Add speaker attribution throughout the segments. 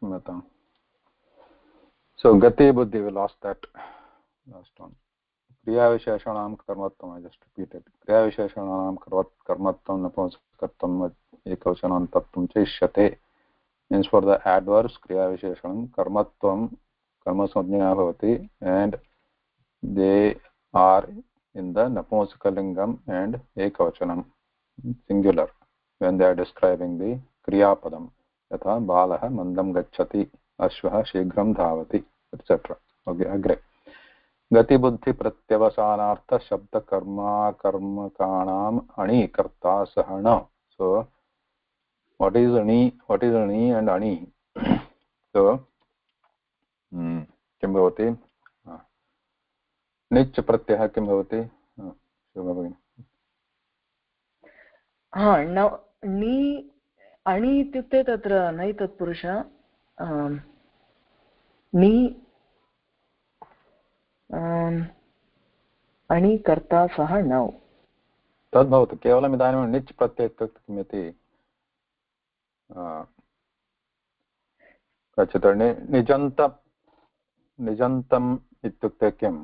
Speaker 1: Shmata. So Gati Buddhi, we lost that last one. Kriya Visheshanam Karmatvam, I just repeated. Kriya Visheshanam Karmatvam Napunskartam Ekavachanam Tatvam Chishyate means for the adverbs Kriya Visheshanam Karmatvam Karma Samjnaya Bhavati, and they are in the Napunskalingam and Ekavachanam singular when they are describing the Kriya Padam. Yatha Balaha Mandam Gacchati Ashvaha Shigram Dhavati, etc. Okay, agree. Gati buddhi pratyavasanartha shabda karma karmakanam ani karta sahana. So what is ani and ani? So किं भवति? निच् प्रत्ययः किं भवति? शोभा भगिनी.
Speaker 2: नि अणि इत्युक्ते तत्र नै तत्पुरुष नि अणि कर्ता सः नौ
Speaker 1: तद्भवतु. केवलम् इदानीं निच् प्रत्यय इत्युक्ते किम् इति कथित निजन्तम् इत्युक्ते किम्?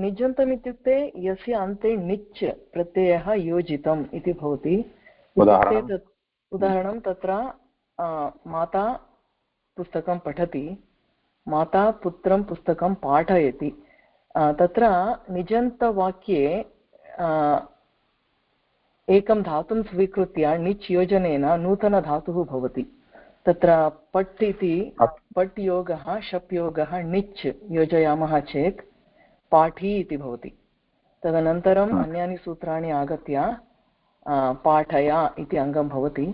Speaker 2: निजन्तम् इत्युक्ते यस्य अन्ते निच् प्रत्ययः योजितम् इति भवति. उदाहरणं तत्र माता पुस्तकं पठति, माता पुत्रं पुस्तकं पाठयति. तत्र निजन्तवाक्ये एकं धातुं स्वीकृत्य निच् योजनेन नूतनधातुः भवति. तत्र पट् इति पट् योगः शप् योगः निच् योजयामः चेत् पाठी इति भवति. तदनन्तरम् अन्यानि सूत्राणि आगत्य पाठय इति अङ्गं भवति.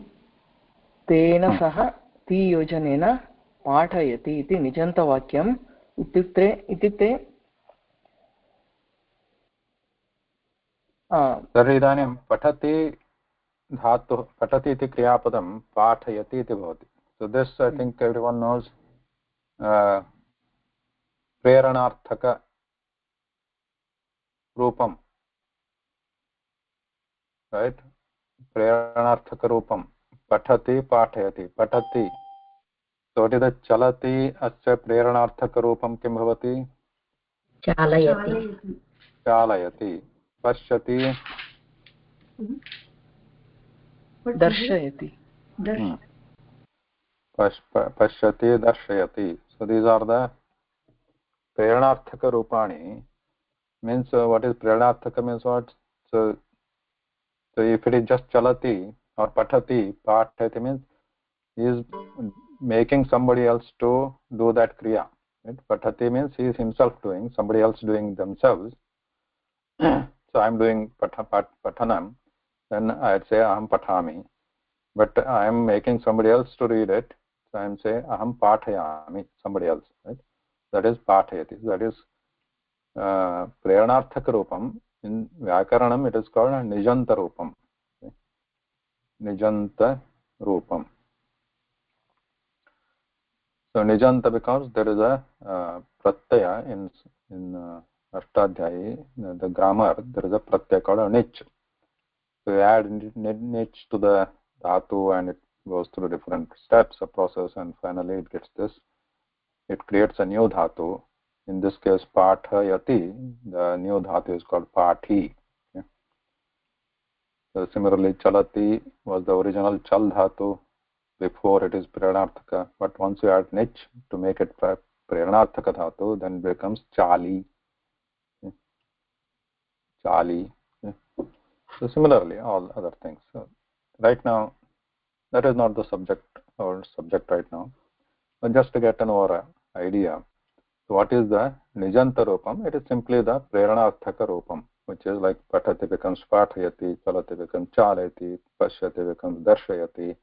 Speaker 2: तेन सह ति योजनेन पाठयति इति निजन्तवाक्यम् इत्युक्ते
Speaker 1: तर्हि इदानीं पठति धातुः, पठति इति क्रियापदं पाठयति इति भवति. So this I think everyone knows प्रेरणार्थक रूपं, right? प्रेरणार्थक रूपं पठति पाठयति. पठति, so it is the chalati अस्य प्रेरणार्थक रूपं किं भवति? चालयति. पश्यति
Speaker 2: दर्शयति.
Speaker 1: पश्यति दर्शयति. So these are the प्रेरणार्थक रूपाणि. Means what is प्रेरणार्थक means what? So if it is just chalati or pathati, pathati means he is making somebody else to do that kriya. Right? Pathati means he is himself doing, somebody else doing themselves. So I am doing pathanam, then I'd say aham pathami. But I am making somebody else to read it, so I am say aham pathayami, somebody else. Right? That is pathayati. That is प्रेरणार्थक Rupam. In Vyakaranam it is called Nijanta Rupam. Okay? Nijanta Rupam. So Nijanta, because there is a pratyaya in Ashtadhyayi, the grammar, there is a pratyaya called a nich. So you add nich to the dhatu and it goes through different steps, a process, and finally it gets this. It creates a new dhatu. In this case, pathayati, the new dhatu is called pathi. Okay? So similarly, chalati was the original chal dhatu. Before it is Preranarthaka, but once you add nich to make it Preranarthaka dhatu, then it becomes chali. Okay? Chali. Okay? So similarly, all other things. So right now, that is not the subject right now, but just to get an overall idea. So what is the Nijanta Rupam? It is simply the Preranarthaka Rupam, which is like Pathati becomes Pathayati, Chalati becomes Chalayati, Pashyati becomes Darshayati.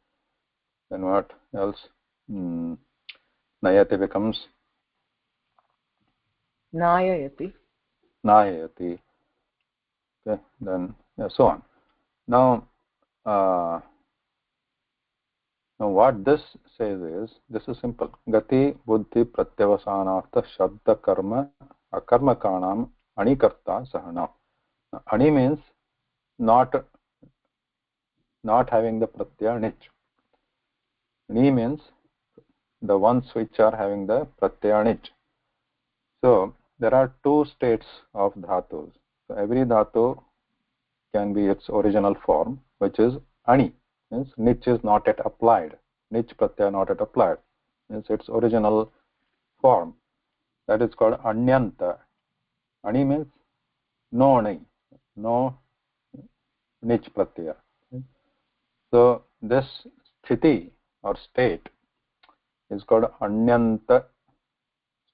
Speaker 1: Then what else? Nayati becomes
Speaker 2: Nayayati.
Speaker 1: Okay, then so on. Now what this says is, this is simple. Gati buddhi pratyavasanartha shabda karma akarmakanam anikarta sahana. Ani means not having the pratyaya nich. Ni means the ones which are having the pratyaya nich. So there are two states of dhatus. So every dhatu can be its original form, which is ani, means nich is not yet applied. Nich pratyaya not yet applied, means its original form. That is called anyanta. Ani means no ani, no nich pratyaya. So this sthiti or state is called anyanta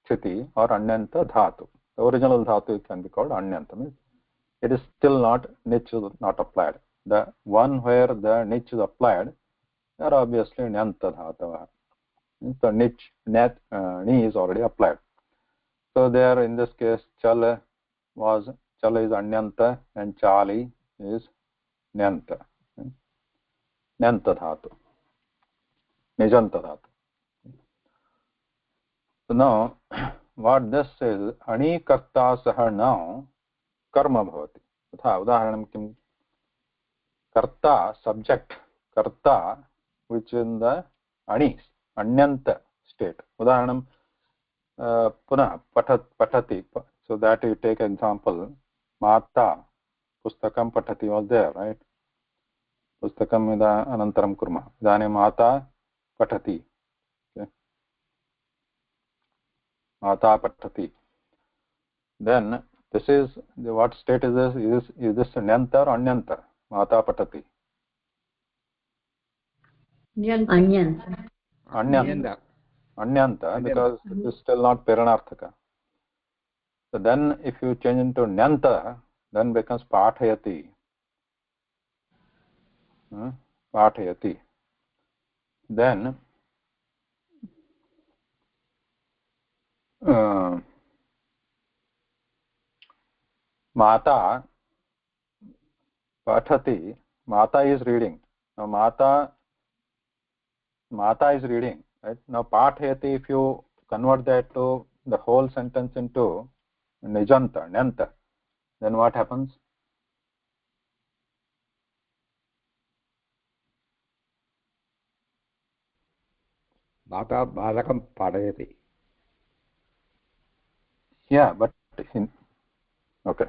Speaker 1: sthiti or anyanta dhatu. The original dhatu can be called anyanta, means it is still not, nich is not applied. The one where the nich is applied, they are obviously nyanta dhatava. So nich, net, ni is already applied. So there in this case, chala is anyanta and chali is nyanta. Nyanta dhatu, nijanta dhatu. So now, what this says, ani karta sah now karma bhavati. तथा उदाहरणं किं, karta, subject, karta, which in the ani, anyanta state. Udaharanam, punah, patati. So that you take example, mata, pustakam patati was there, right? Pustakam ida anantaram kurma. Idane mata patati. Okay. Mata patati. Then this is, what state is this? Is this nyanta or anyanta? Mata patati.
Speaker 2: Anyanta.
Speaker 1: Anyanta, because it is still not paranarthaka. So then if you change into nyanta, then becomes pathayati. Pathayati. Then mata pathati, mata is reading. Now mata is reading, right? Now pathayati, if you convert that to the whole sentence into nijanta, nyanta, then what happens?
Speaker 3: Mata balakam padayati.
Speaker 1: Yeah, but okay.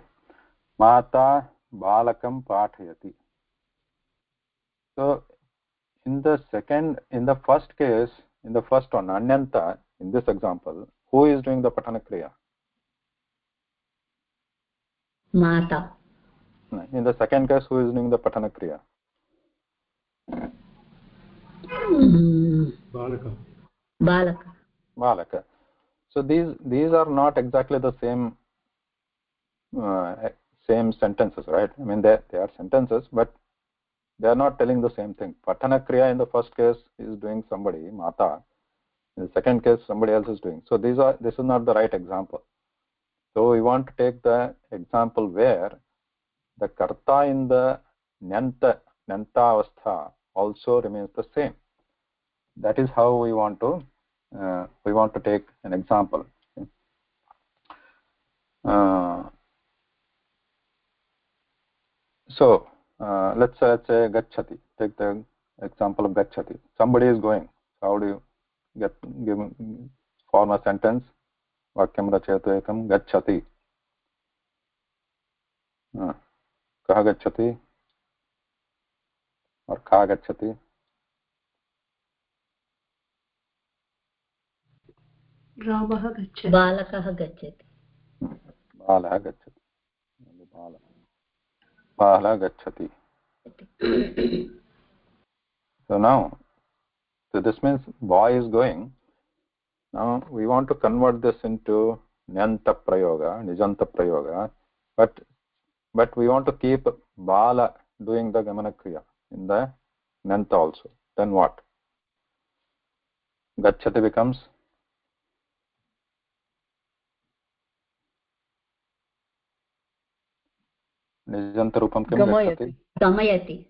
Speaker 1: Mata balakam pathayati. So in the first case, in the first one, anyanta, in this example, who is doing the patana kriya?
Speaker 2: Mata.
Speaker 1: In the second case, who is doing the patana kriya? Balaka. So these are not exactly the same sentences, right? I mean, they are sentences, but they are not telling the same thing. Patana kriya in the first case is doing somebody, mata. In the second case, somebody else is doing. So this is not the right example. So we want to take the example where the karta in the nyanta avastha also remains the same. That is how we want to take an example. So let's say gachati. Take the example of gachati. Somebody is going. How do you form a sentence? Vakyam rachayatu ekam gachati. Kah gachati or ka gachati?
Speaker 4: रामः गच्छति
Speaker 2: बालकः गच्छति
Speaker 1: Balah gachati. Balah gachati. So now, so this means boy is going. Now we want to convert this into nyanta prayoga, nijanta prayoga, but we want to keep bala doing the gamana kriya in the nyanta also. Then what? Gachati becomes nijanta rupam kim gachati?
Speaker 2: गमयति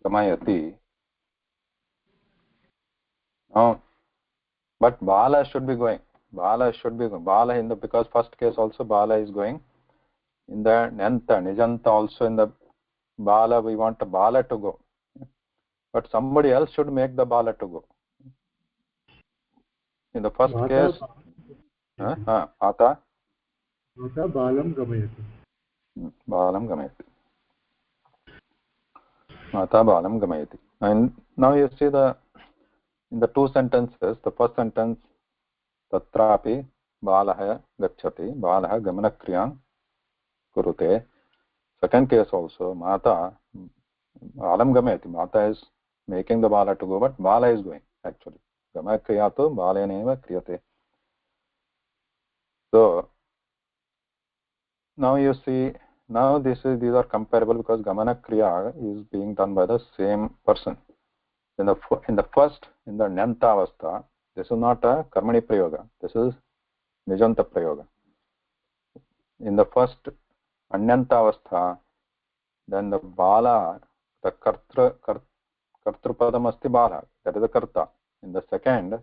Speaker 1: Gamayati. Now, but bala should be going. Bala in the, because first case also bala is going. In the nyanta, nijanta also in the bala, we want the bala to go. But somebody else should make the bala to go. in the first
Speaker 5: माता
Speaker 1: case mata
Speaker 5: माता बालं गमयति
Speaker 1: balam gamayati. Mata balam gamayati. And now you see in the two sentences, the first sentence tatrapi balah gacchati, balah gamanakriyam kurute. Second case also mata balam gamayati. Mata is making the bala to go, but bala is going actually. Gamakriya to baleneva kriyate. So now you see, now these are comparable because gamana kriya is being done by the same person. In the first, in the nyanta avastha, this is not a karmani prayoga. This is nijanta prayoga. In the first anyanta avastha, then the bala, the kartrupadam asti bala, that is the karta. In the second,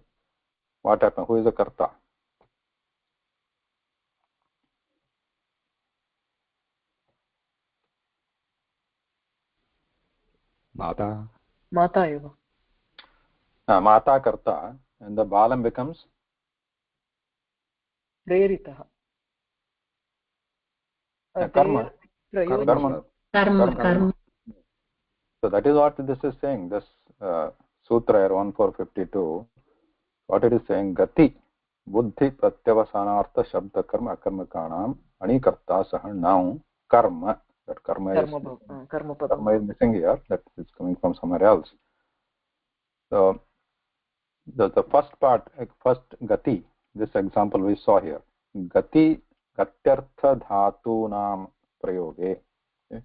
Speaker 1: what happened? Who is the karta?
Speaker 3: Mata.
Speaker 2: Mata eva.
Speaker 1: Mata karta, and the balam becomes
Speaker 2: Preritah.
Speaker 1: karma.
Speaker 2: Prayojana.
Speaker 4: Karma.
Speaker 1: So that is what this is saying. This sutra 1452, what it is saying, gati buddhi pratyavasanartha shabda karma akarmakanam anikarta saha now karma. That karma is missing here. That is coming from somewhere else. So the first part, first gati, this example we saw here. Gati gatyartha dhatunam prayoge. Okay.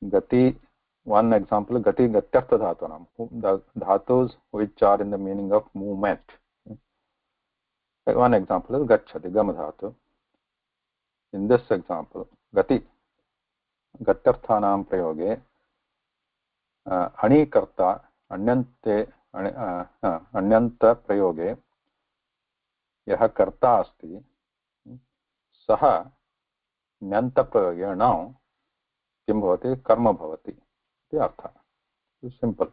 Speaker 1: Gati, one example, gati gatyartha dhatunam, the dhatus which are in the meaning of movement. Okay. One example is gacchati, gama dhatu. In this example, gati gatyarthanam prayoge anikarta anyante anyanta prayoge यः कर्ता अस्ति सः ण्यन्तप्रयोगे now किं भवति कर्म भवति इति अर्थः. Simple.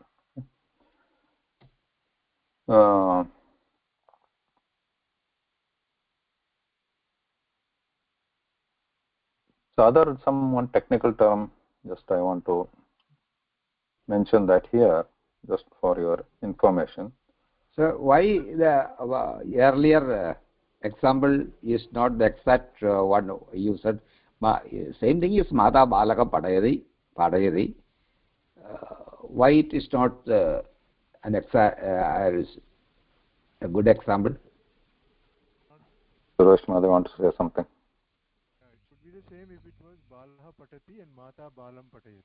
Speaker 1: So other one technical term, just I want to mention that here just for your information.
Speaker 3: So why the earlier example is not the exact one you said? Same thing is mata balaka padayati. Why it is not an exact a good example?
Speaker 1: Suresh Madhav want to say something.
Speaker 6: It should be the same if it was Balaha Patati and Mata Balam Patayati.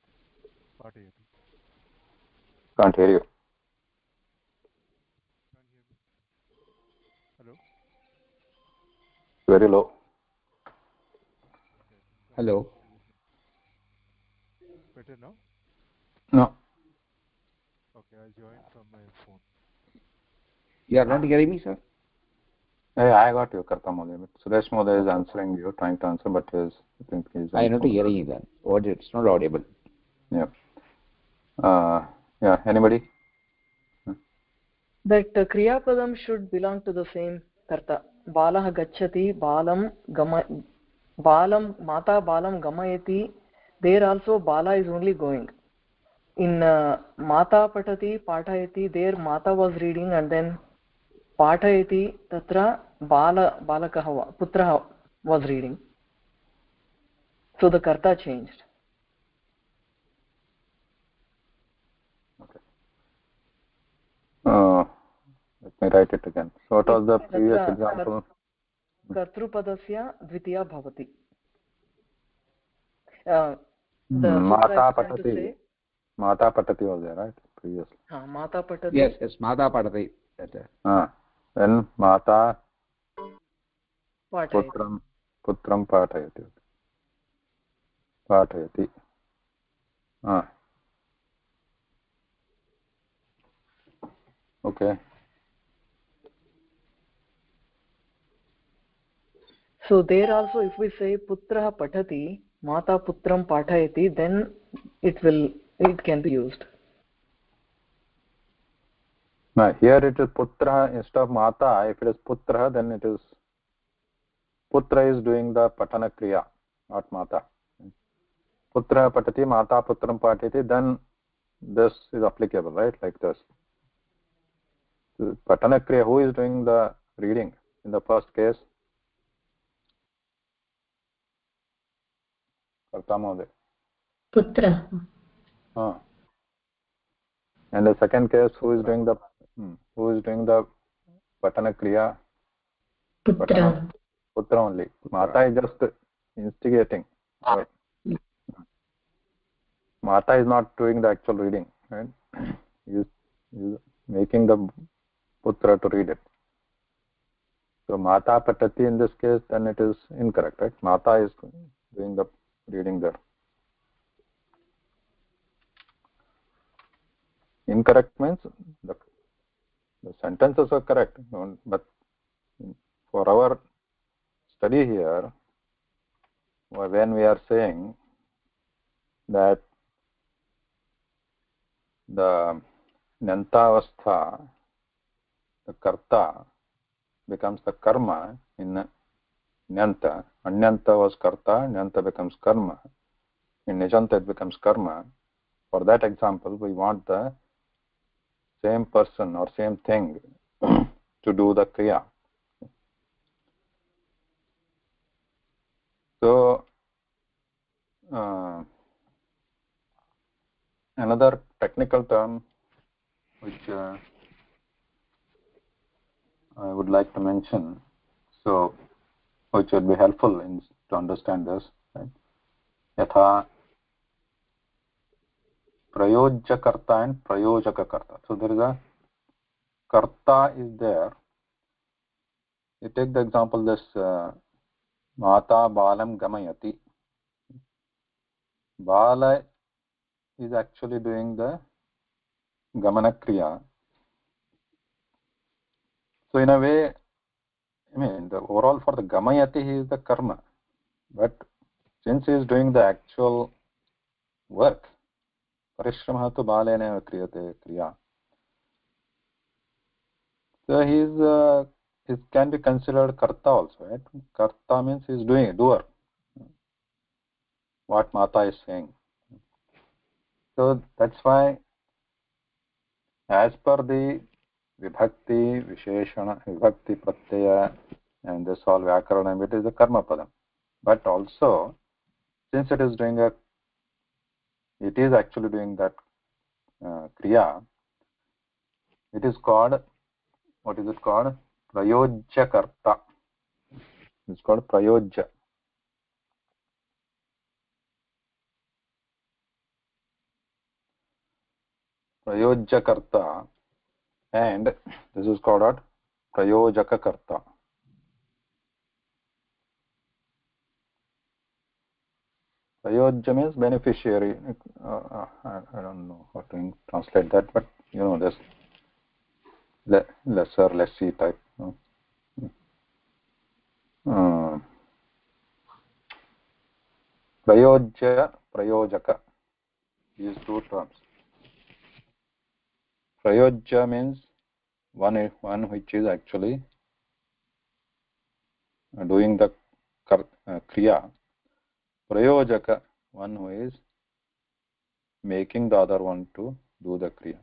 Speaker 1: Can't hear you.
Speaker 6: Can't hear me. Hello?
Speaker 1: Very low.
Speaker 3: Hello.
Speaker 6: Better now?
Speaker 1: No.
Speaker 6: Okay, I'll join from my phone.
Speaker 3: You are not hearing me, sir?
Speaker 1: Hey, I got you, Karta Modi. Suresh Modi is answering you, trying to answer, but I think he's.
Speaker 3: I am not hearing you then. It's not audible.
Speaker 1: Yeah. Yeah. Anybody?
Speaker 2: That kriya padam should belong to the same karta. Balah gacchati, balam mata balam gamayati. There also bala is only going. In mata patati pathayati, there mata was reading and then pathayati tatra balakah putra was reading. So the karta changed.
Speaker 1: Okay. Let me write it again. So what was the previous example?
Speaker 2: Kartrupadasya dvitiya bhavati.
Speaker 1: Mata patati. Mata patati was there, right? Previously.
Speaker 2: Mata patati.
Speaker 3: Yes, mata patati.
Speaker 1: Then mata
Speaker 2: Pathayati.
Speaker 1: putram pathayati. Pathayati. Okay.
Speaker 2: So there also, if we say putra patati, mata putram pathayati, then it can be used.
Speaker 1: Now here it is putra instead of mata. If it is putra, then it is putra is doing the patana kriya, not mata. Putra patati, mata putram patati, then this is applicable, right? Like this. Patana kriya, who is doing the reading in the first case? Kartamode.
Speaker 4: Putra.
Speaker 1: And the second case, who is doing the patana kriya?
Speaker 4: Putra.
Speaker 1: Putra only. Mata is just instigating. Right? Mata is not doing the actual reading. Right? He is making the putra to read it. So mata patati in this case, then it is incorrect. Right? Mata is doing the reading there. Incorrect means the sentences are correct, but for our study here, when we are saying that the nyantavastha, the karta becomes the karma in nyanta. Anyanta was karta, nyanta becomes karma. In nijanta it becomes karma. For that example, we want the same person or same thing to do the kriya. So another technical term which I would like to mention, so which would be helpful to understand this, right? Yatha prayojya karta and prayojaka karta. So there is a karta is there. You take the example this mata balam gamayati. Bala is actually doing the gamana kriya. So in a way, I mean, the overall for the gamayati he is the karma, but since he is doing the actual work, parishramah tu balena kriyate kriya. So he can be considered karta also, right? Karta means he is doing doer. What Mata is saying. So that's why, as per the vibhakti, visheshana, vibhakti pratyaya, and this all vyakaranam, it is a karma padam. But also, since it is actually doing that kriya, it is called, what is it called? Prayojya karta. It's called prayojya. Prayojya karta, and this is called what? Prayojaka karta. Prayojya means beneficiary. I don't know how to translate that, but you know, this lesser, lessee type. Prayojya, prayojaka. These two terms. Prayojya means one which is actually doing the kriya. Prayojaka, one who is making the other one to do the kriya.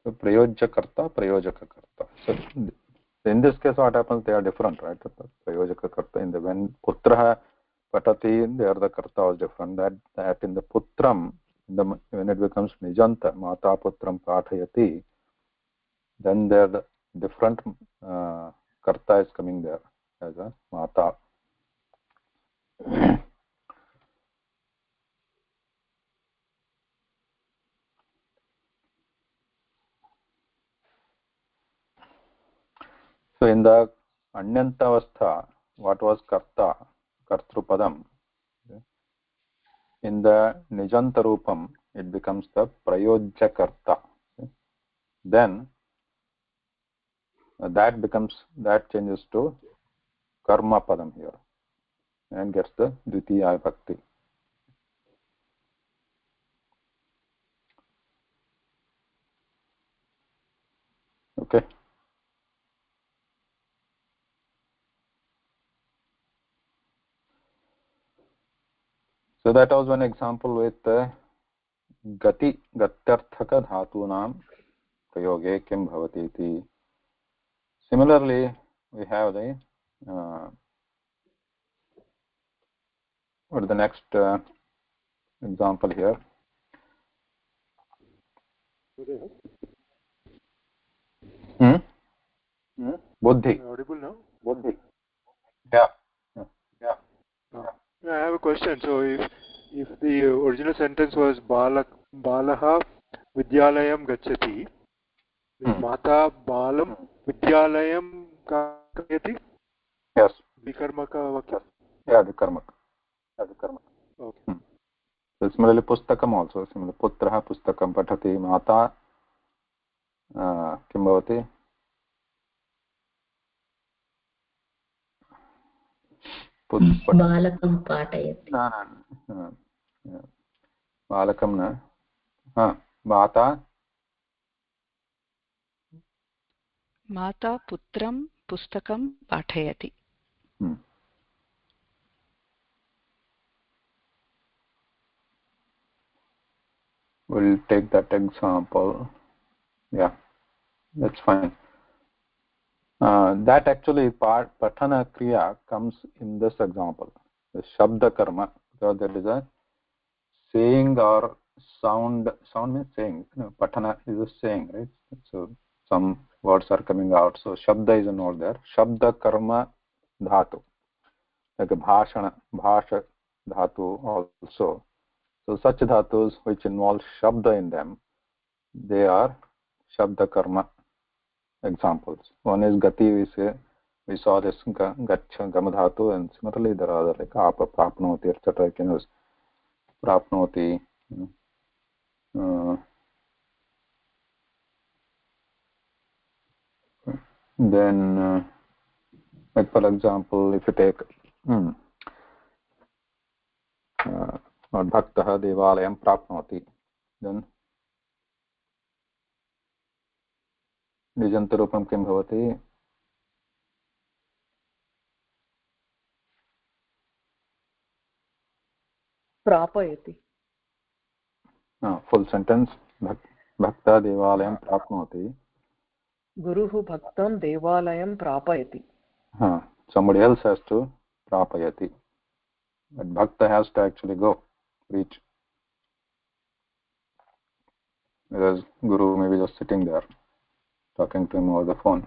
Speaker 1: So prayojya karta, prayojaka karta. So in this case, what happens? They are different, right? Prayojaka karta, in the when putra patati, there the karta was different. That in the putram, when it becomes nijanta, mata putram pathayati, then there the different karta is coming there as a mata. So in the anyantavastha, what was karta, kartrupadam? In the nijanta rupam, it becomes the prayojya karta. Then that changes to karma padam here and gets the dvitiya bhakti. Okay. So that was one example with gati gatyarthaka dhatunam prayoge kim bhavati iti. Similarly, we have the what is the next example here? Buddhi.
Speaker 6: Audible now?
Speaker 1: Buddhi. Yeah.
Speaker 6: Yeah. I have a question. So if the original sentence was Balaha Vidyalayam Gacchati, Mata Balam Vidyalayam Karayati?
Speaker 1: Yes.
Speaker 6: Vikarmaka Vakya.
Speaker 1: Yeah, the karma.
Speaker 6: Okay.
Speaker 1: So similarly, pustakam also. Similarly, putraha pustakam patati, mata किं भवति?
Speaker 4: बालकं पाठयति
Speaker 1: बालकं न माता
Speaker 7: माता पुत्रं पुस्तकं पाठयति.
Speaker 1: We'll take that example. Yeah, that's fine. That actually patana kriya comes in this example, the shabda karma, because there is a saying or sound means saying. Patana is a saying, right? So some words are coming out, so shabda is not there. Shabda karma dhatu, like a bhashana bhasha dhatu also. So such dhatus which involve shabda in them, they are shabda karma examples. One is gati, we saw this gacha gamadhatu, and similarly there are other like apa prapnoti, etc. You can use prapnoti. Then like for example, if you take bhaktah devalayam prapnoti, then nijantarupam kim bhavati?
Speaker 2: प्रापयति
Speaker 1: Full sentence. Bhakta devalayam prapnoti.
Speaker 2: गुरुः भक्तं देवालयं प्रापयति.
Speaker 1: Somebody else has to prapayati, but bhakta has to actually go reach, whereas guru may be just sitting there talking to him over the phone.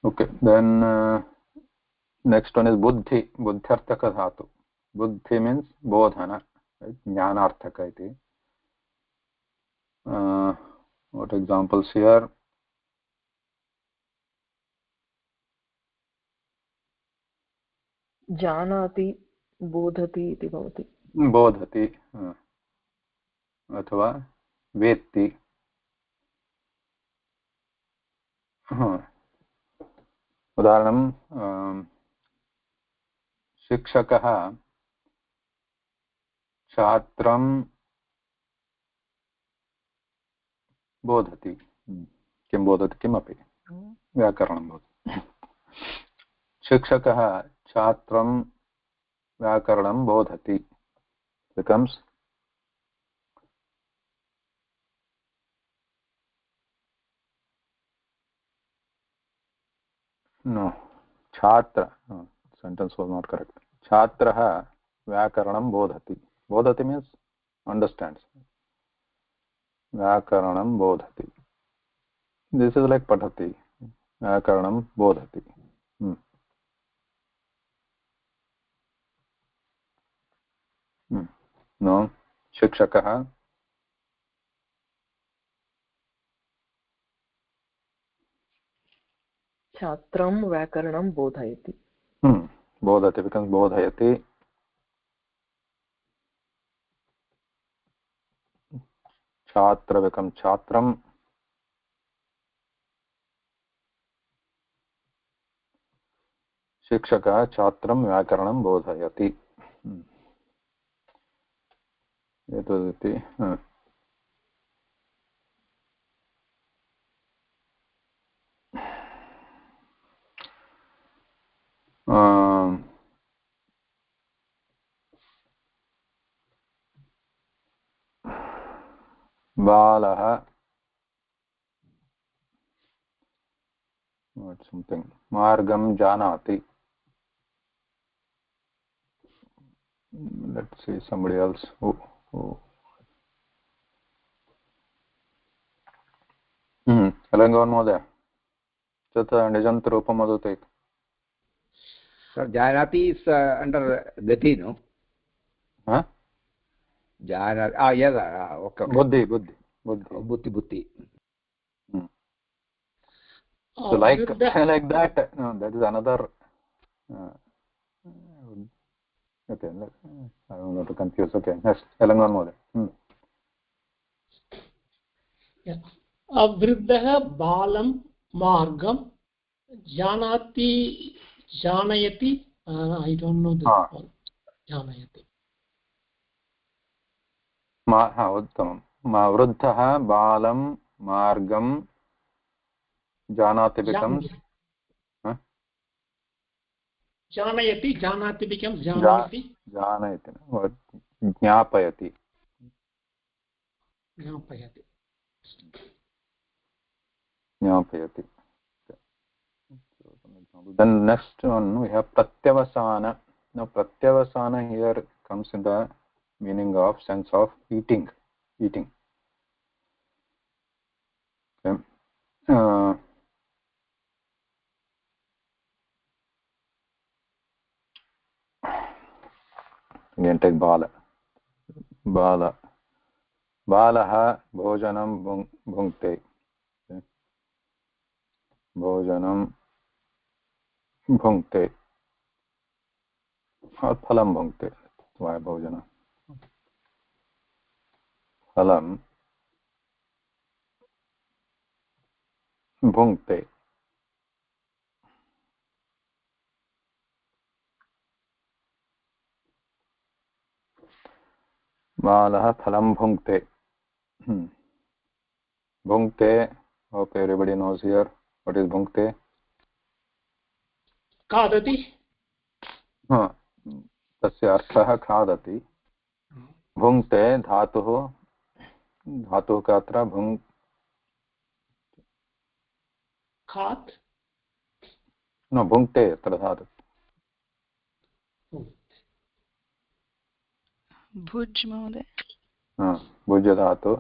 Speaker 1: Okay, then next one is buddhi, buddhyarthaka dhatu. Buddhi means bodhana, right? Jnanarthaka iti. What examples here?
Speaker 2: जानाति बोधति इति भवति.
Speaker 1: बोधति अथवा वेत्ति. उदाहरणं शिक्षकः छात्रं बोधति. किं बोधति? किमपि व्याकरणं बोधति. शिक्षकः छात्रं व्याकरणं बोधति. becomes no छात्र. Sentence was not correct. छात्रः व्याकरणं बोधति. बोधति means understands. व्याकरणं बोधति. This is like पठति. व्याकरणं बोधति. No, शिक्षकः
Speaker 2: छात्रं व्याकरणं बोधयति.
Speaker 1: बोधति becomes बोधयति. छात्र becomes छात्रं. शिक्षकः छात्रं व्याकरणं बोधयति. एतदिति Balaha. What something? Margam janati. Let's see somebody else. Oh. Alangan Mode. Chata Nijant Rupamadute.
Speaker 3: Sir, Janati is under Gati, no?
Speaker 1: Huh?
Speaker 3: Janati. Yes. Okay.
Speaker 1: Buddhi.
Speaker 3: Buddhi.
Speaker 1: So like that. No, that is another. Okay. I don't want to confuse. Okay. Next. Alangan Mode.
Speaker 8: Yeah. Avriddha balam margam janati janayati. I don't know this one. Janayati.
Speaker 1: उत्तमं वृद्धः बालं मार्गं जानाति becomes
Speaker 8: janayati becomes janayati.
Speaker 1: janayati ज्ञापयति. Then next one we have pratyavasana. Now pratyavasana here comes in the meaning of sense of eating. Okay. Again take bala. Balaha bhojanam bhunkte. Bhojanam bhunkte. Or phalam bhunkte. Why bhojana? Phalam bhunkte. Balaha phalam bhunkte. Bhunkte. Hope everybody knows here. What is bhunkte?
Speaker 8: Kadati.
Speaker 1: तस्य अर्थः खादति. भुङ्क्ते धातुः का अत्र भुङ्
Speaker 8: खात्
Speaker 1: न भुङ्क्ते अत्र धातु
Speaker 7: भुज् महोदय.
Speaker 1: भुज धातु.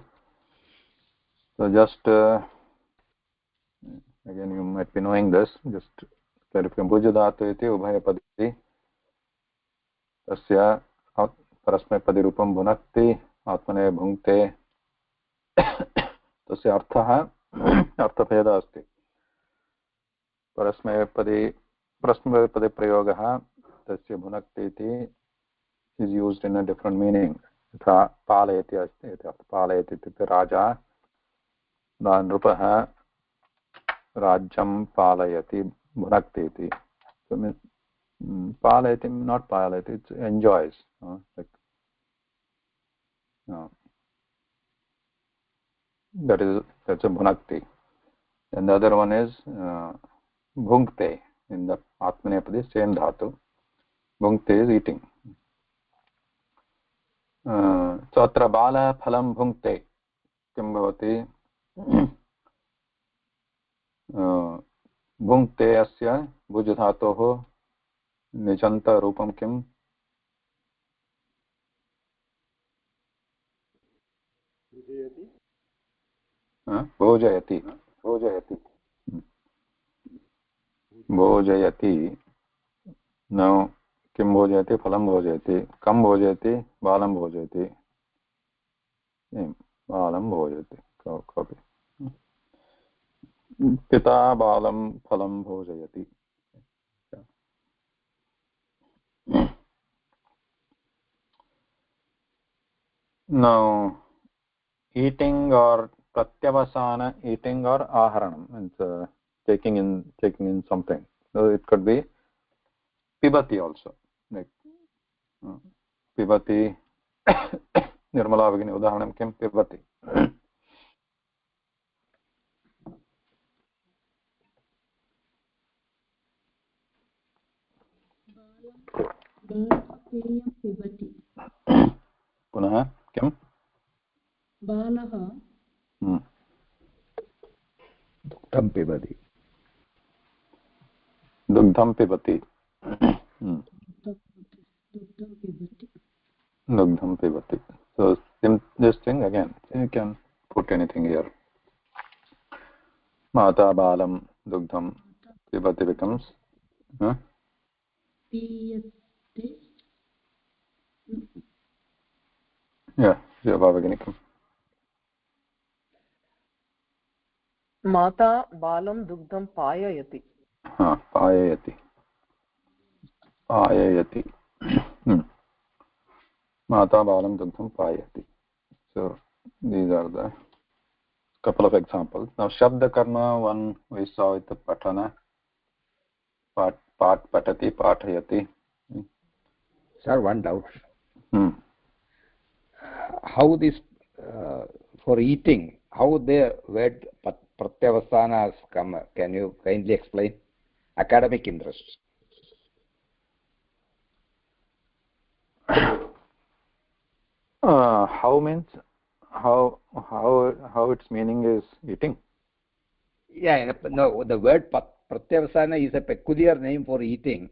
Speaker 1: So just again you might be knowing this, just clarify. भुज धातु इति उभयपदी तस्य परस्मैपदीरूपं भुनक्ति आत्मने भुङ्क्ते. तस्य अर्थभेदः अस्ति. परस्मैपदे प्रयोगः तस्य भुनक्ति इति is used in a different meaning. यथा पालयति अस्ति इति पालयति इत्युक्ते राजा नृपः राज्यं पालयति भुनक्ति इति. Palayati, not palayati, it enjoys. That's a bhunakti. And the other one is bhunkte. In the atmanepadi, same dhatu. Bhunkte is eating. So atra bala phalam bhunkte. Kim bhavati? Bhunkte asya bhuj dhatoho निजंता Rupam Kim? भोजयति. Now किम भोजयति? फलम भोजयति. कम भोजयति? बालम भोजयति. बालम भोजयति. Copy. पिता बालम फलम भोजयति. Now eating or pratyavasana, eating or aharanam, and taking in something. So it could be pibati also, like pibati. Nirmala Bhagini udaharanam kim? Pibati. पुनः किम्?
Speaker 4: बालः
Speaker 3: Dugdham pibati.
Speaker 1: Dugdham pibati. Dugdham pibati. So this thing again, you can put anything here. Mata balam dugdham pibati becomes yeah, Bhavaginikam.
Speaker 2: माता बालं दुग्धं पाययति
Speaker 1: पाययति पाययति माता बालं दुग्धं पाययति. So these are the couple of examples. Now shabda karma, one we saw with the patana, pat patati pathayati.
Speaker 3: Sir, one doubt. How this for eating, how the word pratyavasanas come? Can you kindly explain? Academic interest.
Speaker 1: How means how its meaning is eating?
Speaker 3: Yeah, no. The word pratyavasana is a peculiar name for eating.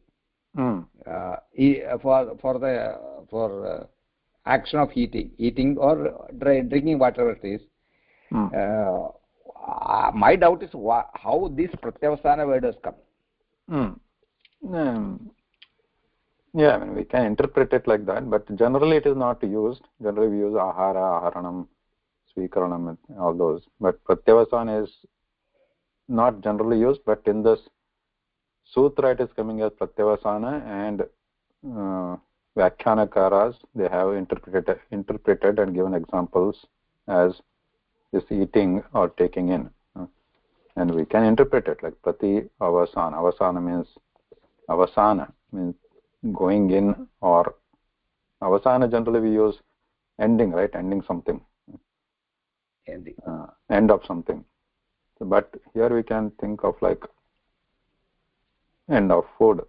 Speaker 3: For action of eating or drinking, whatever it is. My doubt is how this pratyavasana word has come.
Speaker 1: Yeah, I mean, we can interpret it like that, but generally it is not used. Generally we use ahara, aharanam, swikaranam, all those. But pratyavasana is not generally used, but in this sutra it is coming as pratyavasana, and Vyakhyanakaras, they have interpreted and given examples as this eating or taking in. And we can interpret it like prati avasana. Avasana means avasana means going in, or avasana generally we use ending, right? Ending something. End of something. So, but here we can think of like end of food.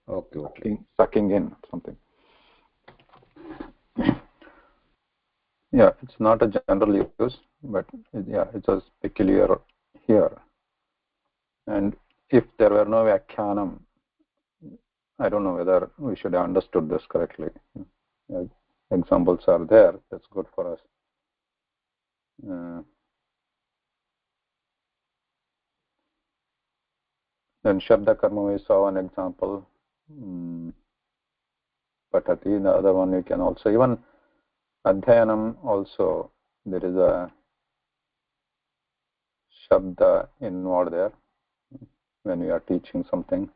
Speaker 1: Sucking in something. Yeah, it's not a general use, but it's a peculiar here. And if there were no Vyakhyanam, I don't know whether we should have understood this correctly. Examples are there. That's good for us. Then Shabda Karma, we saw an example. Patati, the other one you can also, even Adhyayanam also, there is a Shabda involved there when we are teaching something.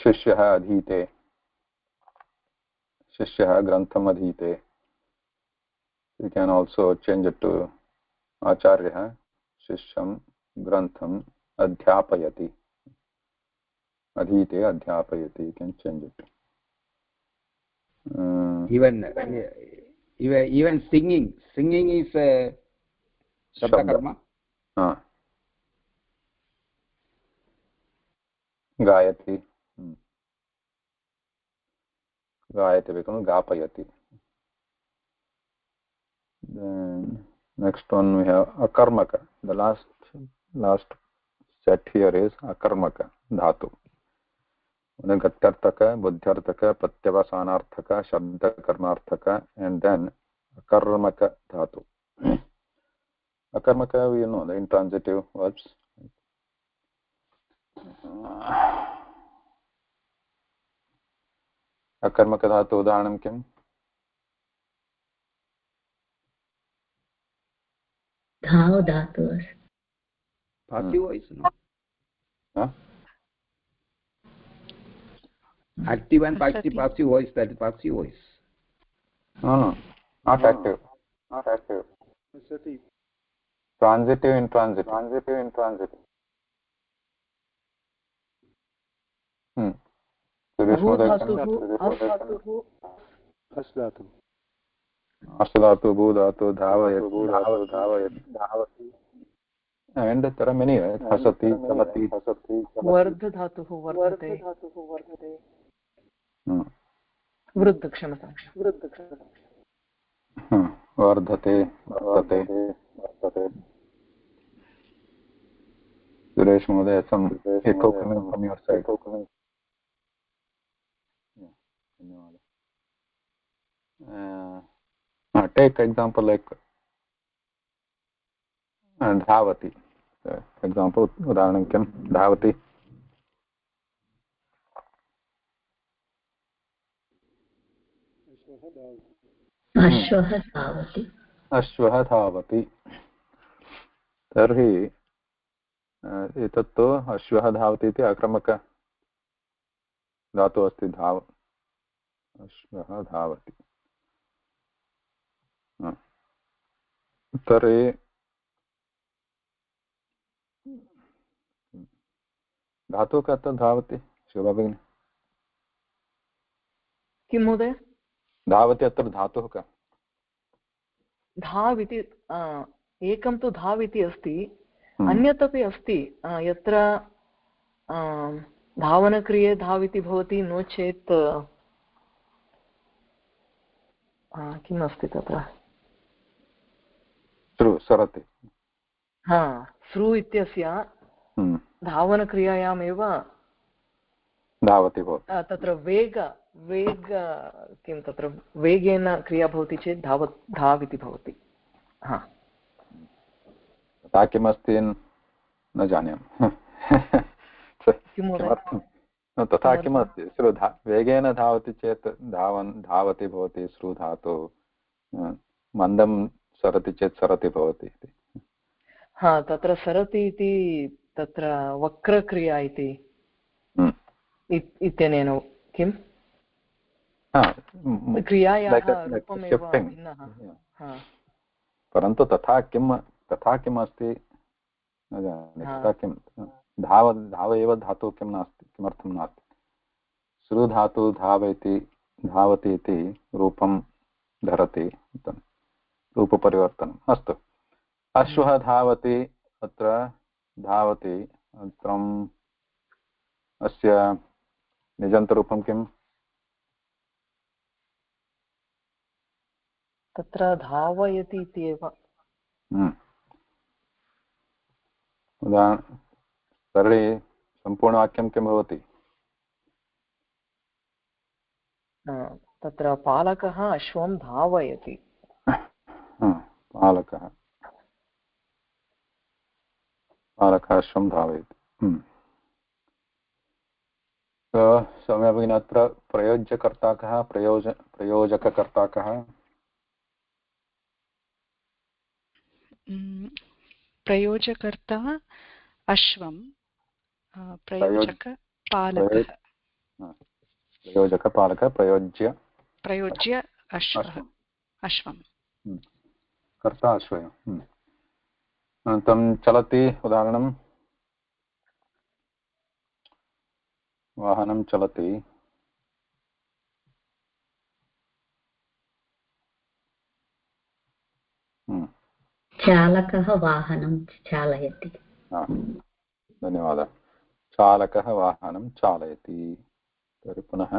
Speaker 1: Shishyah adhite, Shishyah grantham adhite. You can also change it to Acharya, Shishyam grantham adhyapayati. Adhite adhyapayati. You can change it.
Speaker 3: Even singing is a Shabda karma.
Speaker 1: Gayati. Gayati becomes Gapayati. Then next one we have Akarmaka. The last set here is Akarmaka dhatu. Gatyarthaka, Buddhyarthaka, Pratyavasanarthaka, Shabdakarmarthaka, and then Akarmaka dhatu. Akarmaka, we know the intransitive verbs. Akarmaka dhatu udaharanam kim?
Speaker 4: Dhav dhatu.
Speaker 3: Passive voice, no? Active and passive voice, that is passive voice.
Speaker 1: No, not active. Not active. Transitive, intransitive. Transitive, intransitive. Asdhatu, Bhudhatu, Dhavati. And there are many, right? Hasati, Chalati.
Speaker 2: Vardha dhatuhu vardhate. वृद्ध, क्षमता,
Speaker 1: वर्धते वर्धते वर्धते। सुरेश महोदय, some echo coming from your side. धन्यवाद. Take example like धावति. Example, उदाहरणं किं? धावति.
Speaker 4: अश्वः धावति.
Speaker 1: अश्वः धावति. तर्हि एतत्तु अश्वः धावति इति आक्रमक धातुः अस्ति. धाव, अश्वः धावति. तर्हि धातुः का अर्थः धावति? शोभा भगिनी,
Speaker 2: किं महोदय?
Speaker 1: धावति अत्र धातुः का?
Speaker 2: धाव् इति एकं तु धाव् इति अस्ति, अन्यत् अपि अस्ति यत्र धावनक्रिये धाव् इति भवति, नो चेत् किम् अस्ति तत्र?
Speaker 1: सरति.
Speaker 2: स्रु इत्यस्य धावनक्रियायामेव
Speaker 1: धावति भवति.
Speaker 2: तत्र वेग किं तत्र वेगेन क्रिया भवति चेत् धाव् इति भवति.
Speaker 1: तथा किमस्ति न जानामि. तथा किमस्ति? वेगेन धावति चेत् धावति भवति श्रु धातु. मन्दं सरति चेत् सरति भवति.
Speaker 2: तत्र सरति इति तत्र वक्रक्रिया इति इत्यनेन किम् क्रियायाः रूपमेव भिन्नः.
Speaker 1: परन्तु तथा किम् अस्ति न जानामि. तथा किं धाव एव धातुः किं नास्ति? किमर्थं नास्ति? श्रु धातु धावति इति रूपं धरति. रूपपरिवर्तनम्. अस्तु. अश्वः धावति, अत्र धावति, अनन्तरम् अस्य निजन्तरूपं किम्?
Speaker 2: तत्र धावयति इत्येव.
Speaker 1: तर्हि सम्पूर्णवाक्यं किं भवति?
Speaker 2: तत्र पालकः अश्वं धावयति.
Speaker 1: पालकः अश्वं धावयति. सौम्या भगिनी, अत्र प्रयोज्यकर्ता कः? प्रयोजककर्ता कः?
Speaker 7: प्रयोजकर्ता अश्वं, प्रयोजकपालकः.
Speaker 1: प्रयोजकपालकः, प्रयोज्य
Speaker 7: अश्वं.
Speaker 1: कर्ता अश्वः. अनन्तरं चलति. उदाहरणं वाहनं चलति.
Speaker 4: चालकः वाहनं चालयति.
Speaker 1: धन्यवादः. चालकः वाहनं चालयति. तर्हि पुनः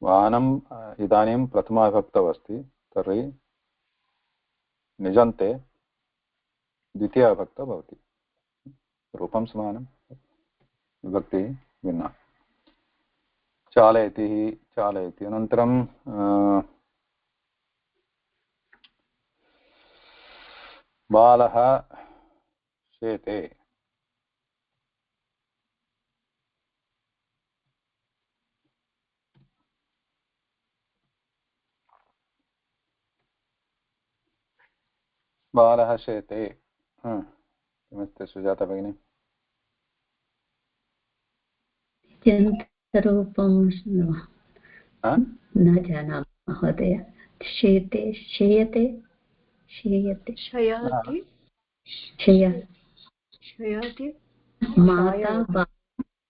Speaker 1: वाहनम् इदानीं प्रथमाविभक्तौ अस्ति. तर्हि निजन्ते द्वितीयाविभक्तौ भवति. रूपं समानं, विभक्तिः भिन्ना. चालयति. अनन्तरं बालः शेते. बालः शेते. किमस्ति सुजाता भगिनी?
Speaker 4: रूपं न जानामि महोदय. शेते, शेयते, शेयते, शयाति.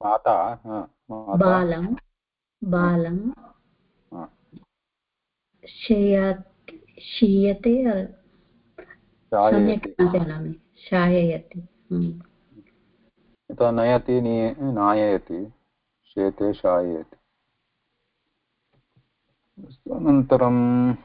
Speaker 4: माता बालं शीयते. सम्यक् न जानामि. शाययति.
Speaker 1: नयति, नाययति, शेते, शाययति. अनन्तरं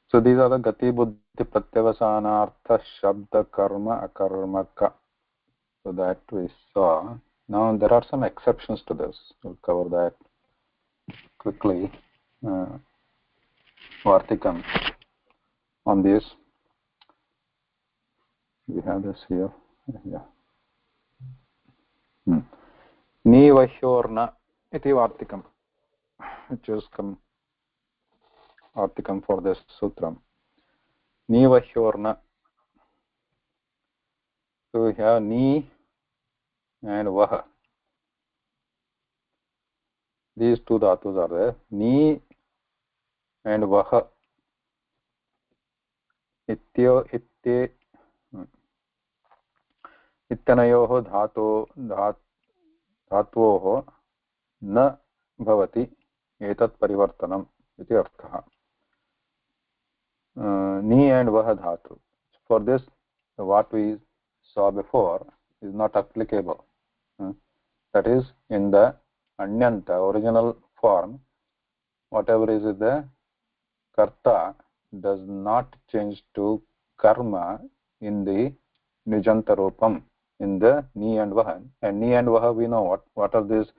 Speaker 1: so these are the gati buddhi pratyavasanartha shabda karma akarmaka. So that we saw. Now there are some exceptions to this. We'll cover that quickly. Vartikam on this. We have this here. Yeah. Nivahyorna iti Vartikam, which is Vartikam for this sutram. Nivahyorna. So we have ni and vaha. These two dhatus are there. Ni and vaha. Ityo itte इत्यनयोः धात्वोः न भवति एतत् परिवर्तनम् इति अर्थः. Ni and vah dhatu. For this, what we saw before is not applicable. That is, in the anyanta, original form, whatever is the karta does not change to karma in the nijanta rupam, in the ni and vah. And ni and vah, we know what are these.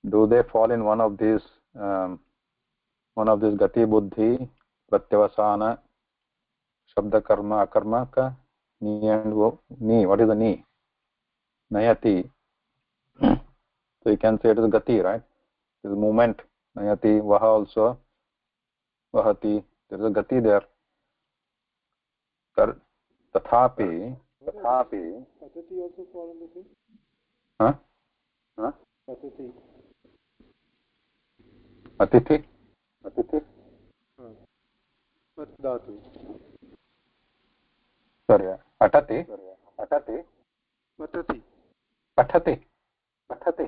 Speaker 1: Do they fall in one of these gati buddhi pratyavasana shabda karma akarma ka ni and ni? What is the ni? Nayati. So you can say it is gati, right? It is movement. Nayati, vaha also, vahati. There is a gati there. Tathapi.
Speaker 6: Patati also fall in the same?
Speaker 1: Huh?
Speaker 6: Patati.
Speaker 1: Atithi.
Speaker 6: Pat dhatu.
Speaker 1: Sorry. Atati.
Speaker 6: Patati.
Speaker 1: Pathati.
Speaker 6: Patati.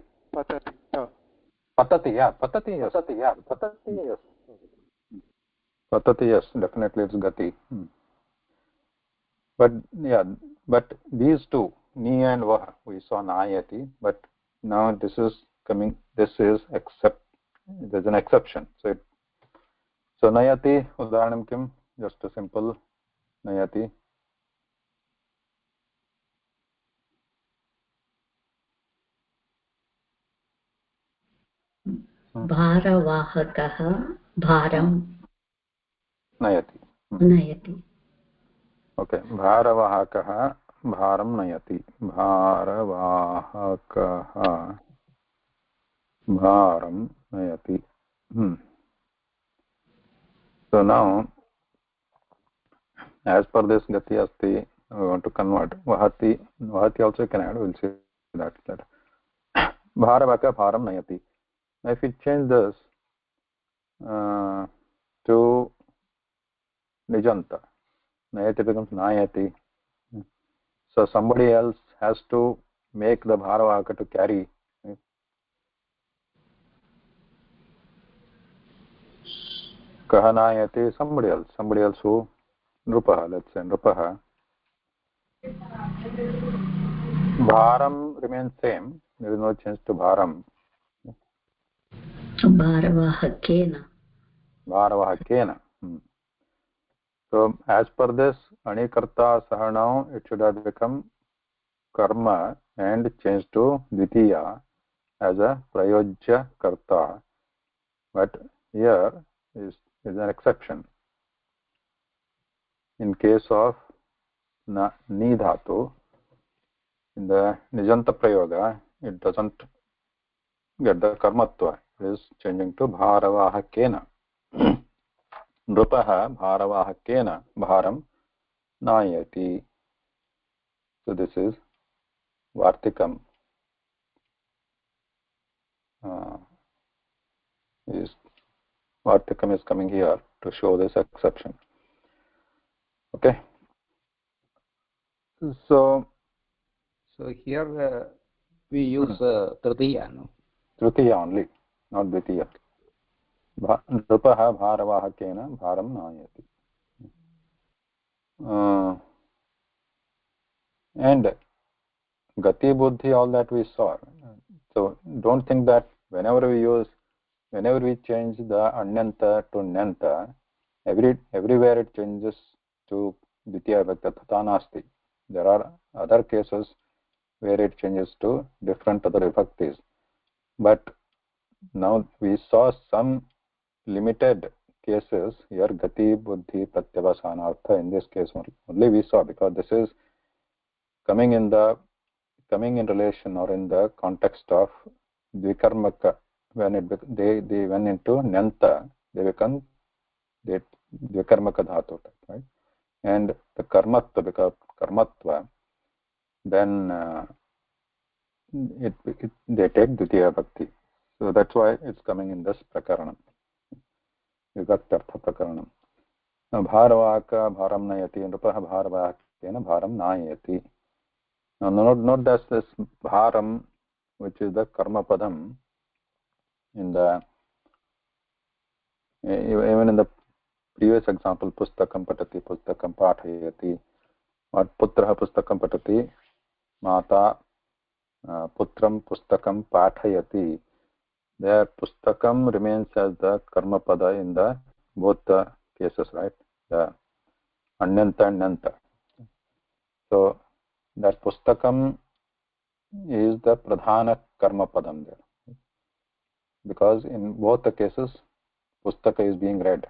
Speaker 1: Patati, yeah. Patati, yes. Patati, yes. Definitely it's gati. But these two, ni and vah, we saw nayati, but now this is there's an exception. So nayati, udaharanam kim, just a simple nayati.
Speaker 4: भारवाहकः भारं नयति.
Speaker 1: Okay, भारवाहकः भारं नयति. भारवाहकः भारं नयति. So now, as per this gati asti, we want to convert vahati also you can add. We'll see that later. Bharavaka bharam nayati. Now if we change this to nijanta, nayati becomes nayati. So somebody else has to make the bharavaka to carry. Kaha nayati, somebody else who nrupaha, let's say nrupaha. Bharam remains same. There is no change to bharam. Bharavahakena. So as per this anikarta sahanam, it should have become karma and changed to dvitiya as a prayojya karta. But here is an exception. In case of ni dhatu, in the nijanta prayoga, it doesn't get the karmatva. It is changing to bharavahakena. Nrupaha bharavahakena bharam nayati. So this is Vartikam. Vartikam is coming here to show this exception. Okay. So
Speaker 3: here we use tritiya, no?
Speaker 1: Tritiya only, not Dvitiya. Nrupaha bharavahakena bharam nayati. And gati buddhi, all that we saw. So don't think that whenever we change the anyanta to nyanta, everywhere it changes to ditya vibhakti tata nasti. There are other cases where it changes to different other vibhaktis. But now we saw some limited cases here, gati buddhi pratyavasanartha. In this case only we saw, because this is coming in relation or in the context of dvikarmaka. When they went into nyanta, they become dvikarmaka dhatu, right? And the karmatva becomes karmatva, then they take dvitiya bhakti. So that's why it's coming in this prakaranam, vibhaktartha prakaranam. Bharavaka bharam nayati, nrupah bharavakena bharam nayati. Now note that this bharam, which is the karma padam, even in the previous example, pustakam patati, pustakam pathayati, or putraha pustakam patati, mata putram pustakam pathayati. There pustakam remains as the karma pada in the both the cases, right? The anyanta and nanta. So that pustakam is the pradhana karma padam there, because in both the cases pustaka is being read.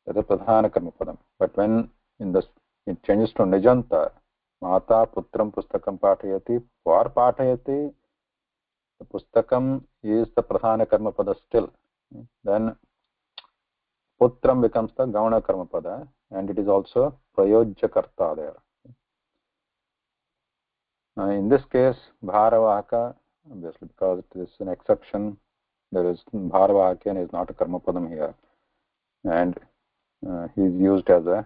Speaker 1: That is pradhana karma padam. But when it changes to nijanta, mata putram pustakam pathayati, for pathayati, the pustakam is the pradhana karma pada still. Then putram becomes the gauna karma pada, and it is also prayojya karta there. In this case, bharavaka, obviously because it is an exception, there is bharavaka and is not a karma padam here, and he is used as a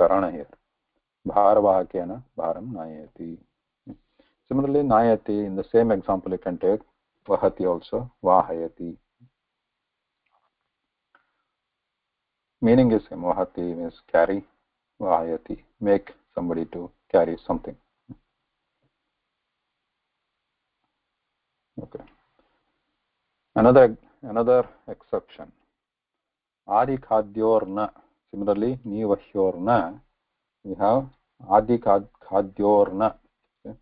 Speaker 1: karana here. Bharavakena bharam nayati. Similarly, nayati, in the same example you can take vahati also, vahayati. Meaning is same. Vahati means carry, vahayati, make somebody to carry something. Okay. Another exception. Adi khadyorna. Similarly, nivahyorna. We have adi khadyorna. Okay.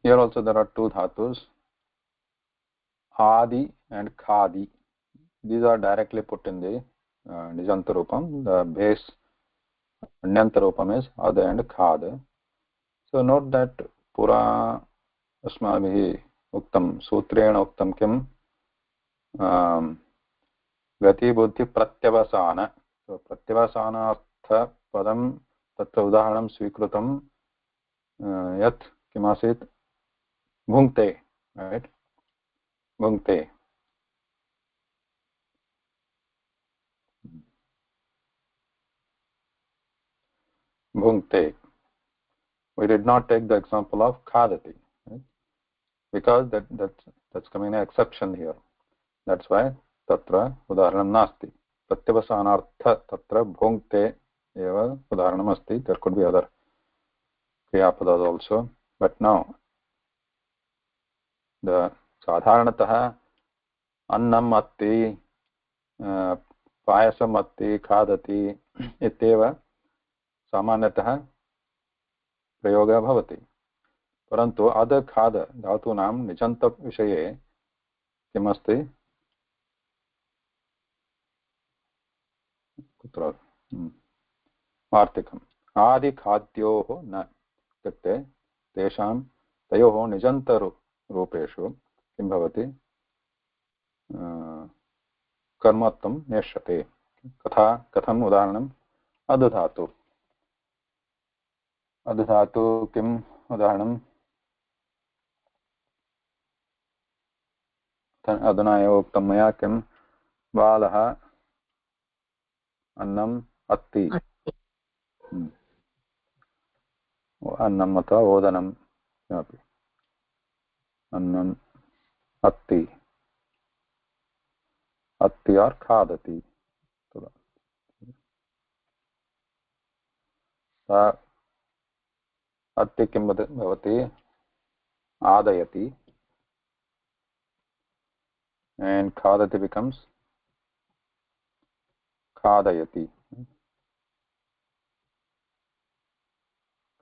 Speaker 1: Here also there are two dhatus, adi and khadi. These are directly put in the nijanta rupam. The base anyanta rupam is ada and khad. So note that pura अस्माभिः उक्तं सूत्रेण उक्तं किं गतिबुद्धि प्रत्यवसान. So प्रत्यवसानार्थ पदं तत्र उदाहरणं स्वीकृतं यत् किमासीत् भुङ्क्ते, right? भुङ्क्ते. Bhunkte. We did not take the example of khadati, right? Because that's coming an exception here. That's why tatra udaharanam nasti. Pratyavasanartha tatra bhunkte eva udaharanam asti. There could be other kriyapadas also, but now the sadharanatah annam atti, payasam atti, khadati ityeva सामान्यतः प्रयोगः भवति. परन्तु अद खाद धातूनां निजन्तविषये किमस्ति? कुत्र वार्तिकम् आदिखाद्योः न, इत्युक्ते तयोः निजन्तरूपेषु किं भवति? कर्मत्वं नेष्यते. कथम्? उदाहरणम् अदधातु. अदधातु किम् उदाहरणम्? अधुना एव उक्तं मया किं बालः अन्नम् अत्ति. अन्नम् अथवा ओदनं किमपि. अन्नम् अत्ति, अत्ति और खादति. अत्ति किं भवति आदयति and khadati becomes khadayati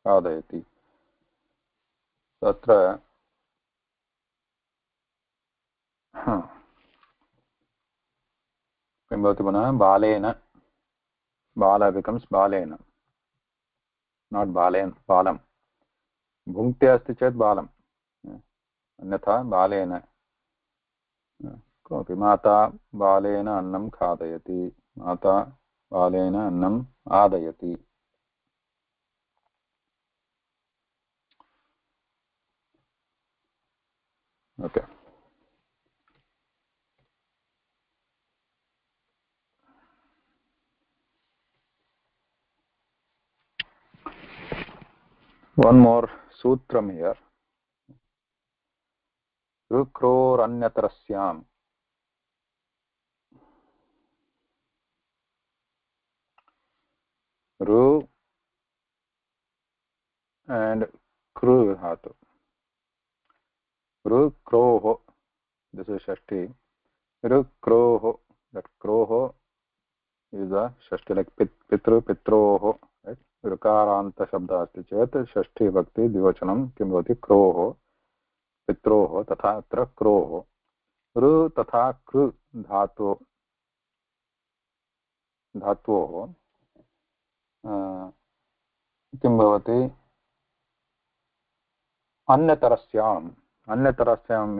Speaker 1: khadayati तत्र किं भवति पुनः बालेन bala becomes balena not balen balam भुङ्क्ते अस्ति चेत् बालम् अन्यथा बालेन कोऽपि माता बालेन अन्नं खादयति माता बालेन अन्नम् आदयति okay one more sutram here rukroranyatarasyam ru and kru dhatu rukroho this is shashti rukroho that kroho is a shashti like pitru pitroho right rukaranta shabda asti chet shashti bhakti divachanam kim bhavati kroho pitroho तथा अत्र क्रोः ऋ तथा कृ धातोः किं भवति अन्यतरस्याम् अन्यतरस्याम्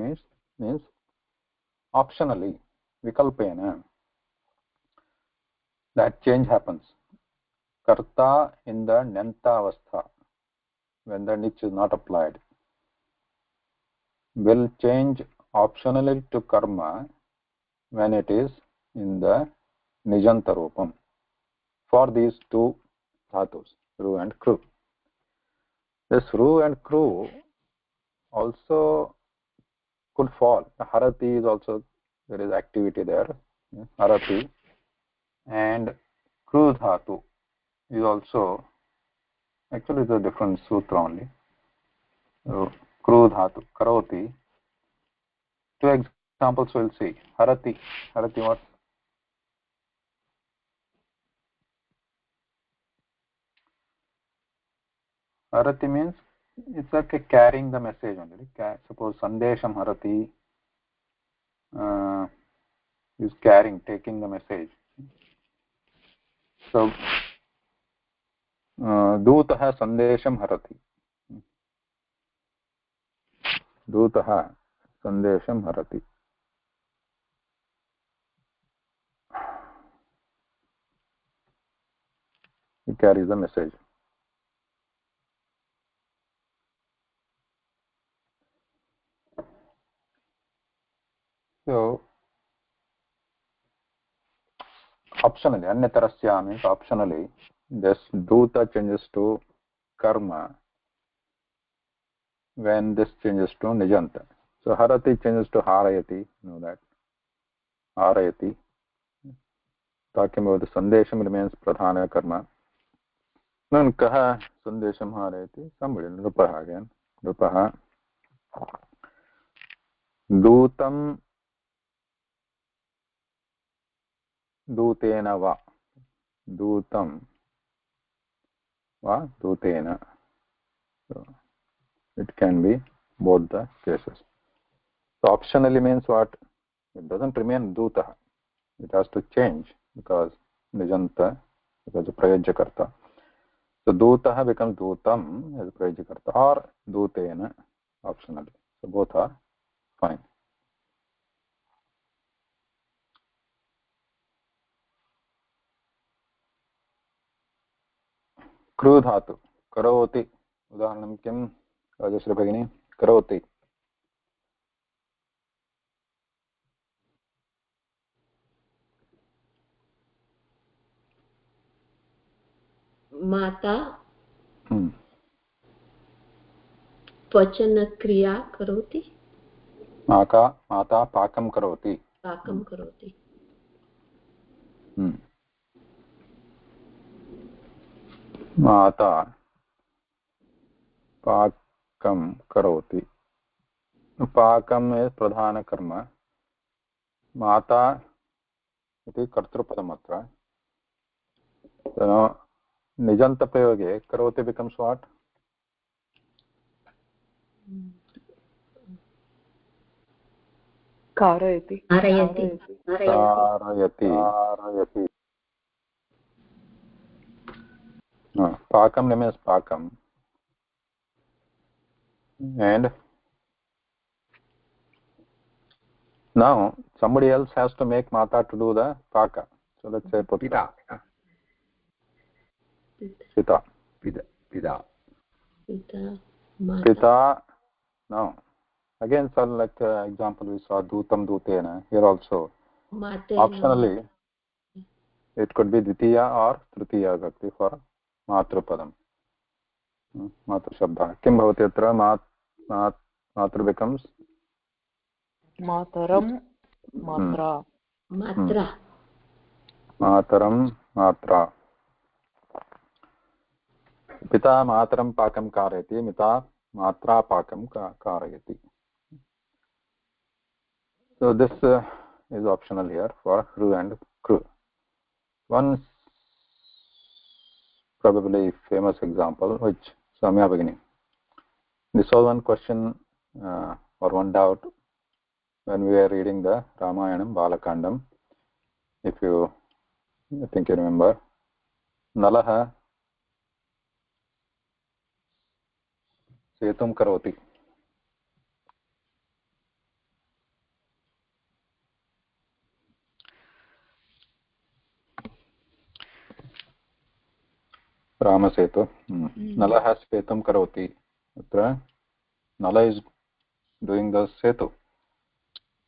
Speaker 1: means optionally vikalpena that change happens karta in the nyanta avastha when the nich is not applied will change optionally to karma when it is in the nijanta rupam for these two dhatus ru and kru. This ru and kru also could fall. Harati is also, there is activity there, harati, and kru dhatu is also, actually it's a different sutra only. So, kru dhatu karoti. Two examples we'll see. Harati what? Harati means it's like carrying the message only. Suppose sandesham harati is carrying, taking the message. So दूतः सन्देशं हरति दूतः सन्देशं हरति he carries the message. So optionally anyatarasya means optionally this duta changes to karma when this changes to nijanta. So harati changes to harayati, you know that harayati. Talking about the sandesham remains pradhana karma. Then kaha sandesham harayati? Somebody, nrupaha again. Nrupaha dutam दूतेन वा दूतं वा दूतेन. So it can be both the cases. So optionally means what? It doesn't remain dutah. It has to change because nijanta, because of prayojakarta. So dutah becomes dutam as prayojakarta or dutena optionally. So both are fine. कृ धातु करोति उदाहरणं किं राजश्री भगिनी करोति
Speaker 4: माता पचनक्रिया करोति
Speaker 1: माता पाकं करोति
Speaker 4: पाकं करोति
Speaker 1: माता पाकं करोति. पाकम् इस् प्रधानकर्म. माता इति कर्तृपदम् अत्र. निजन्तप्रयोगे करोति becomes what?
Speaker 2: कारयति
Speaker 1: कारयति. Pakam remains pakam. And now somebody else has to make mata to do the paka. So let's say putra. Pita. Pita. Now again, sir, like example we saw dutam dutena. Here also optionally it could be ditiya or tritiya vibhakti for matrupadam. Matru shabda. Kim bhavati atra matru becomes
Speaker 2: मातरं मात्रा
Speaker 1: मातरं मात्रा. पिता मातरं पाकं कारयति. मिता मात्रा पाकं कारयति. So this is optional here for kru and kru. One probably famous example which Samya Bhagini. This was one question or one doubt when we were reading the Ramayanam Balakandam. If you, I think you remember, Nalaha Setum Karoti. Ramasetu. Nalaha Setum Karoti. Nala is doing the Setu.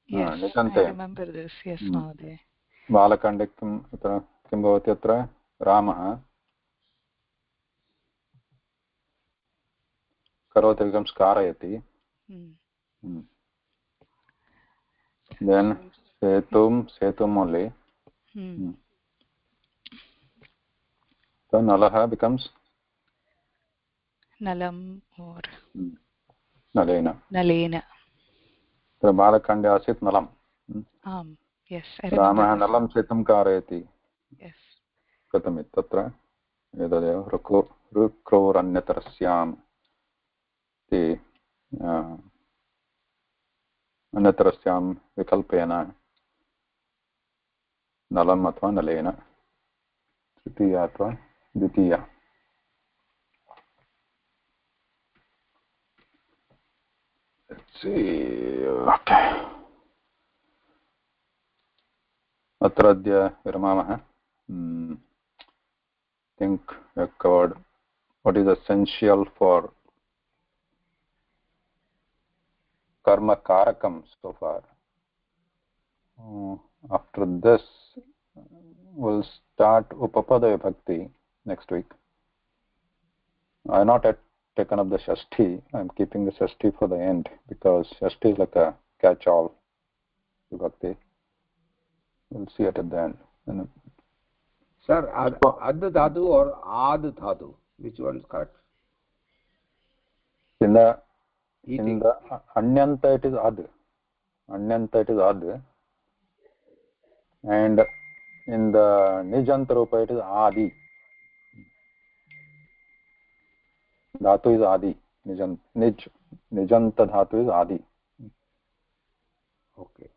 Speaker 7: Yes, I remember this. Yes, Mahoday.
Speaker 1: Balakande किं भवति अत्र रामः करोति becomes कारयति. Then setum only. So nalaha becomes
Speaker 7: nalam or
Speaker 1: nalena.
Speaker 7: So
Speaker 1: balakande asit nalam.
Speaker 7: Yes, I remember.
Speaker 1: Ramah nalam setum कारयति.
Speaker 7: Yes.
Speaker 1: कथमिति तत्र एतदेव ऋक्रोरन्यतरस्याम् इति अन्यतरस्यां विकल्पेन नलम् अथवा नलेन तृतीया अथवा द्वितीया. Let's see. Okay. अत्र अद्य विरमामः. think we have covered what is essential for karma karakam so far. After this we'll start upapada vibhakti next week. I have not yet taken up the shashti. I'm keeping the shashti for the end because shashti is like a catch-all vibhakti. We'll see it at the end.
Speaker 3: Sir, ad dhatu or ad dhatu, which one is correct?
Speaker 1: In the anyanta it is ad. Anyanta it is ad. And in the nijanta rupa it is adi. Dhatu is adi. Nijanta dhatu is adi.
Speaker 3: Okay.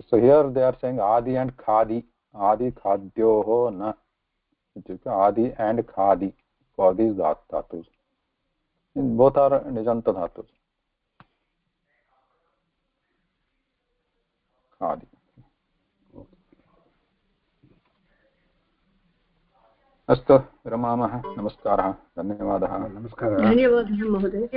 Speaker 1: So here they are saying adi and khadi. Adi khadyoho na. Adi and khadi for these dhatus. Both are nijanta dhatus. Khadi. अस्तु विरमामः. नमस्कारः. धन्यवादः.
Speaker 3: नमस्कारः.
Speaker 4: धन्यवादः महोदय.